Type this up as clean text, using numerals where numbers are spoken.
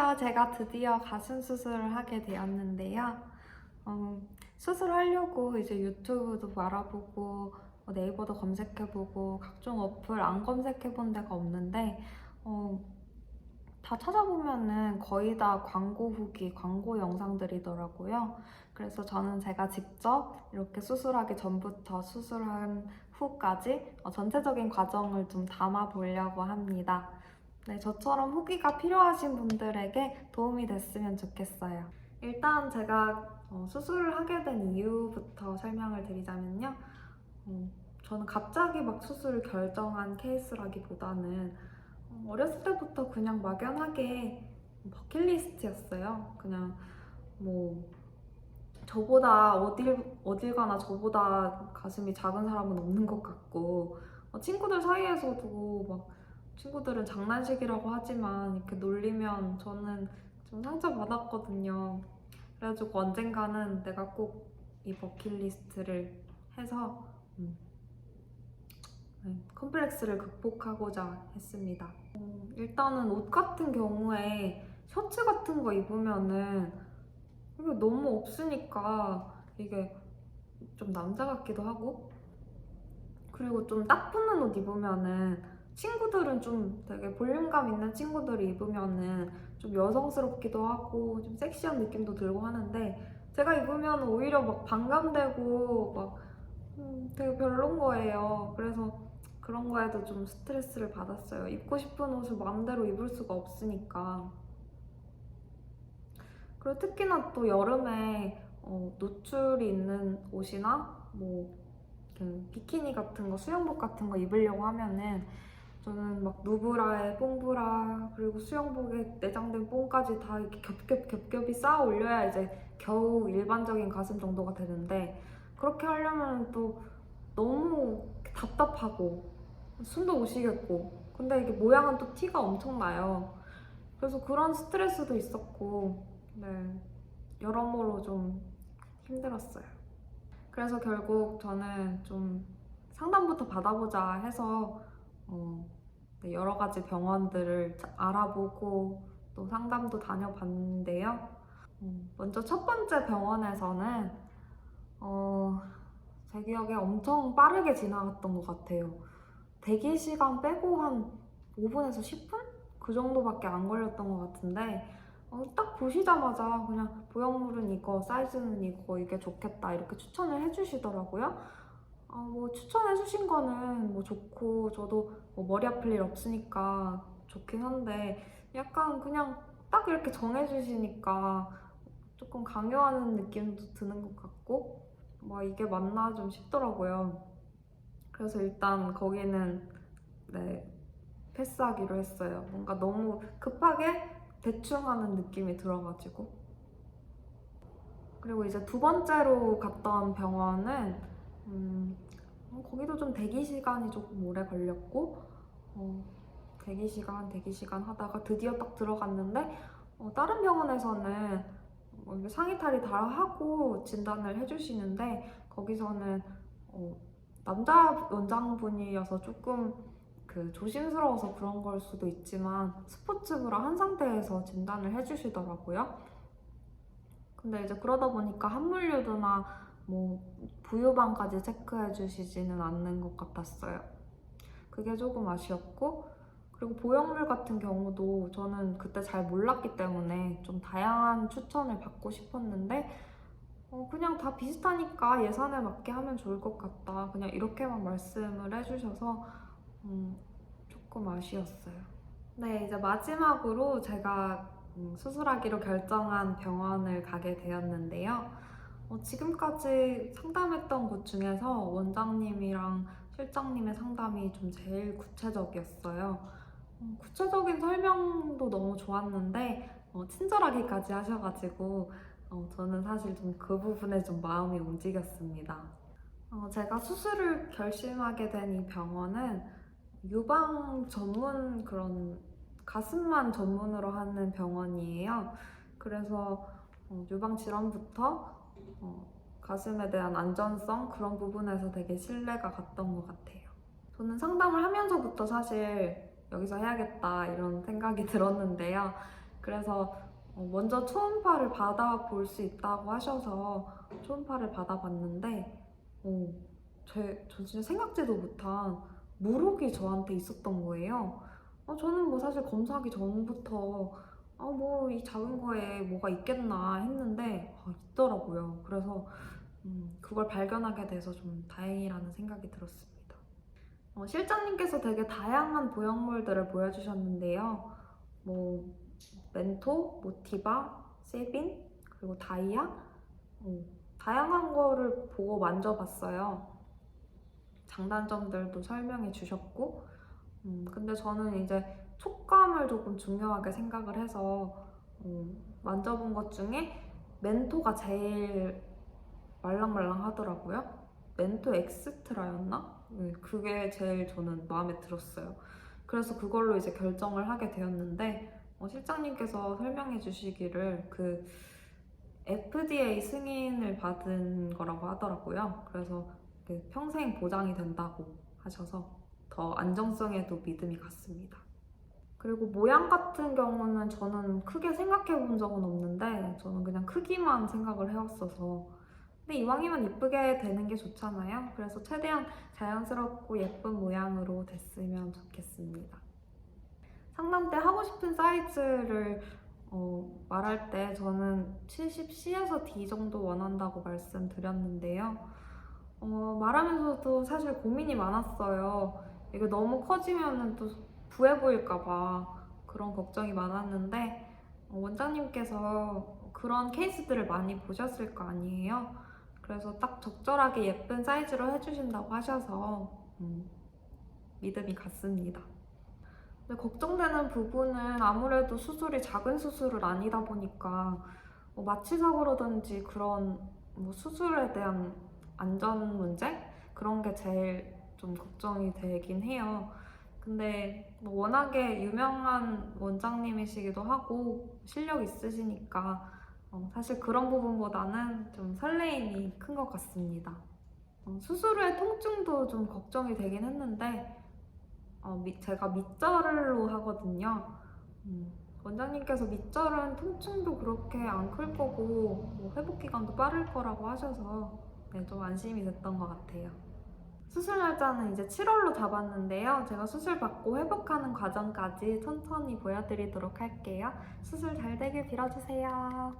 안녕하세요. 제가 드디어 가슴 수술을 하게 되었는데요. 수술하려고 이제 유튜브도 알아보고 네이버도 검색해보고 각종 어플 안 검색해본 데가 없는데 어, 다 찾아보면은 거의 다 광고 후기, 광고 영상들이더라고요. 그래서 저는 제가 직접 이렇게 수술하기 전부터 수술한 후까지 전체적인 과정을 좀 담아 보려고 합니다. 네, 저처럼 후기가 필요하신 분들에게 도움이 됐으면 좋겠어요. 일단 제가 수술을 하게 된 이유부터 설명을 드리자면요. 저는 갑자기 막 수술을 결정한 케이스라기보다는 어렸을 때부터 그냥 막연하게 버킷리스트였어요. 그냥 뭐 저보다 어딜 가나 저보다 가슴이 작은 사람은 없는 것 같고 친구들 사이에서도 막 친구들은 장난식이라고 하지만 이렇게 놀리면 저는 좀 상처받았거든요. 그래가지고 언젠가는 내가 꼭 이 버킷리스트를 해서 컴플렉스를 극복하고자 했습니다. 일단은 옷 같은 경우에 셔츠 같은 거 입으면은 이게 너무 없으니까 이게 좀 남자 같기도 하고, 그리고 좀 딱 붙는 옷 입으면은 친구들은 좀 되게 볼륨감 있는 친구들이 입으면은 좀 여성스럽기도 하고 좀 섹시한 느낌도 들고 하는데 제가 입으면 오히려 막 반감되고 막 되게 별론 거예요. 그래서 그런 거에도 좀 스트레스를 받았어요. 입고 싶은 옷을 마음대로 입을 수가 없으니까. 그리고 특히나 또 여름에 노출이 있는 옷이나 뭐 비키니 같은 거, 수영복 같은 거 입으려고 하면은 저는 막 누브라에 뽕브라 그리고 수영복에 내장된 뽕까지 다 이렇게 겹겹이 쌓아 올려야 이제 겨우 일반적인 가슴 정도가 되는데 그렇게 하려면 또 너무 답답하고 숨도 못 쉬겠고 근데 이게 모양은 또 티가 엄청 나요. 그래서 그런 스트레스도 있었고 네, 여러모로 좀 힘들었어요. 그래서 결국 저는 좀 상담부터 받아보자 해서 네, 여러 가지 병원들을 알아보고 또 상담도 다녀봤는데요. 먼저 첫 번째 병원에서는 제 기억에 엄청 빠르게 지나갔던 것 같아요. 대기 시간 빼고 한 5분에서 10분? 그 정도밖에 안 걸렸던 것 같은데 딱 보시자마자 그냥 보형물은 이거, 사이즈는 이거, 이게 좋겠다 이렇게 추천을 해주시더라고요. 뭐 추천해주신 거는 뭐 좋고 저도 뭐 머리 아플 일 없으니까 좋긴 한데 약간 그냥 딱 이렇게 정해주시니까 조금 강요하는 느낌도 드는 것 같고 뭐 이게 맞나 좀 싶더라고요. 그래서 일단 거기는 네, 패스하기로 했어요. 뭔가 너무 급하게 대충 하는 느낌이 들어가지고. 그리고 이제 두 번째로 갔던 병원은 거기도 좀 대기 시간이 조금 오래 걸렸고 대기 시간 하다가 드디어 딱 들어갔는데 다른 병원에서는 상의 탈의 다 하고 진단을 해주시는데 거기서는 남자 원장분이어서 조금 조심스러워서 그런 걸 수도 있지만 스포츠브라 한 상태에서 진단을 해주시더라고요. 근데 이제 그러다 보니까 함몰유도나 뭐 부유방까지 체크해 주시지는 않는 것 같았어요. 그게 조금 아쉬웠고 그리고 보형물 같은 경우도 저는 그때 잘 몰랐기 때문에 좀 다양한 추천을 받고 싶었는데 그냥 다 비슷하니까 예산에 맞게 하면 좋을 것 같다. 그냥 이렇게만 말씀을 해주셔서 조금 아쉬웠어요. 네, 이제 마지막으로 제가 수술하기로 결정한 병원을 가게 되었는데요. 지금까지 상담했던 곳 중에서 원장님이랑 실장님의 상담이 좀 제일 구체적이었어요. 구체적인 설명도 너무 좋았는데 친절하기까지 하셔가지고 저는 사실 좀 그 부분에 좀 마음이 움직였습니다. 제가 수술을 결심하게 된 이 병원은 유방 전문 그런 가슴만 전문으로 하는 병원이에요. 그래서 유방 질환부터 가슴에 대한 안전성 그런 부분에서 되게 신뢰가 갔던 것 같아요. 저는 상담을 하면서부터 사실 여기서 해야겠다 이런 생각이 들었는데요. 그래서 먼저 초음파를 받아볼 수 있다고 하셔서 초음파를 받아봤는데 저 진짜 생각지도 못한 물혹이 저한테 있었던 거예요. 저는 뭐 사실 검사하기 전부터 뭐 이 작은 거에 뭐가 있겠나 했는데 있더라고요. 그래서 그걸 발견하게 돼서 좀 다행이라는 생각이 들었습니다. 실장님께서 되게 다양한 보형물들을 보여주셨는데요. 뭐 멘토, 모티바, 세빈, 그리고 다이아 다양한 거를 보고 만져봤어요. 장단점들도 설명해 주셨고 근데 저는 이제 촉감을 조금 중요하게 생각을 해서 만져본 것 중에 멘토가 제일 말랑말랑 하더라고요. 멘토 엑스트라였나? 그게 제일 저는 마음에 들었어요. 그래서 그걸로 이제 결정을 하게 되었는데 실장님께서 설명해 주시기를 그 FDA 승인을 받은 거라고 하더라고요. 그래서 평생 보장이 된다고 하셔서 더 안정성에도 믿음이 갔습니다. 그리고 모양 같은 경우는 저는 크게 생각해 본 적은 없는데 저는 그냥 크기만 생각을 해왔어서 근데 이왕이면 예쁘게 되는 게 좋잖아요. 그래서 최대한 자연스럽고 예쁜 모양으로 됐으면 좋겠습니다. 상담 때 하고 싶은 사이즈를 말할 때 저는 70C에서 D 정도 원한다고 말씀드렸는데요. 말하면서도 사실 고민이 많았어요. 이게 너무 커지면 또 부해 보일까봐 그런 걱정이 많았는데 원장님께서 그런 케이스들을 많이 보셨을 거 아니에요. 그래서 딱 적절하게 예쁜 사이즈로 해주신다고 하셔서 믿음이 갔습니다. 근데 걱정되는 부분은 아무래도 수술이 작은 수술은 아니다 보니까 마취사고라든지 그런 수술에 대한 안전 문제? 그런 게 제일 좀 걱정이 되긴 해요. 근데 워낙에 유명한 원장님이시기도 하고 실력 있으시니까 사실 그런 부분보다는 좀 설레임이 큰 것 같습니다. 수술 후의 통증도 좀 걱정이 되긴 했는데 제가 밑절로 하거든요. 원장님께서 밑절은 통증도 그렇게 안 클 거고 회복 기간도 빠를 거라고 하셔서 좀 안심이 됐던 것 같아요. 수술 날짜는 이제 7월로 잡았는데요. 제가 수술 받고 회복하는 과정까지 천천히 보여드리도록 할게요. 수술 잘 되길 빌어주세요.